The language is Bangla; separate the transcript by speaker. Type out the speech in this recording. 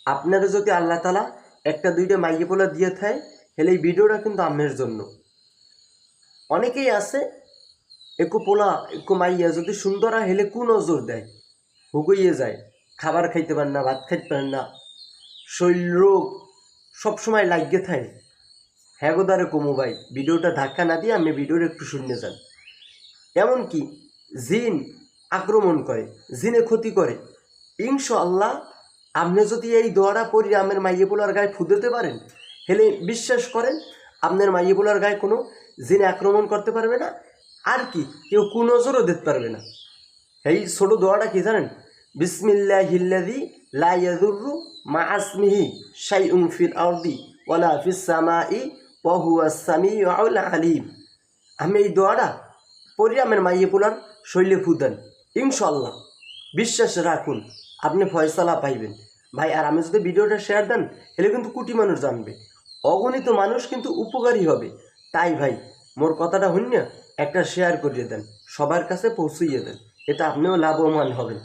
Speaker 1: আপনারা যদি আল্লাহ তালা একটা দুইটা মাইয়ে পোলা দিয়ে থাকে, হেলে এই ভিডিওটা কিন্তু আমের জন্য। অনেকেই আছে একটু পোলা একটু মাইয়া যদি সুন্দর হয় হেলে কু নজর দেয়, হুগইয়ে যায়, খাবার খাইতে পারেন না, ভাত খাইতে পারেন না, শরীর রোগ সবসময় লাগিয়ে থাকে। হ্যাঁ গোদারে কমু ভাই, ভিডিওটা ধাক্কা না দিয়ে আপনি ভিডিওটা একটু শুনে যান। এমনকি জিন আক্রমণ করে, জিনে ক্ষতি করে। ইনশাআল্লাহ আপনি যদি এই দোয়াটা পড়ি আমের মাইয়ে পোলার গায়ে ফুদেতে পারেন, হেলে বিশ্বাস করেন আপনার মাইয়ে পোলার গায়ে কোনো জিনে আক্রমণ করতে পারবে না, আর কি কেউ কুনজরও দিতে পারবে না। এই ছোট দোয়াটা কি জানেন? বিসমিল্লাহিল্লাযী লা ইয়াদুররু মা আসমিহি শাইউন ফিল আরদি ওয়ালা ফিস সামাই ওয়া হুয়াস সামিউল আলিম। আমি এই দোয়াটা পড়ি আমার মাইয়ে পোলার শৈলে ফুদেন, ইনশাল্লাহ বিশ্বাস রাখুন আপনি ফয়সালা পাইবেন ভাই। আর আমি যদি ভিডিওটা শেয়ার দেন এলে কিন্তু কোটি মানুষ জানবে, অগণিত মানুষ কিন্তু উপকারী হবে। তাই ভাই মোর কথাটা হইন না, একটা শেয়ার করিয়ে দেন, সবার কাছে পৌঁছিয়ে দেন, এতে আপনিও লাভবান হবেন।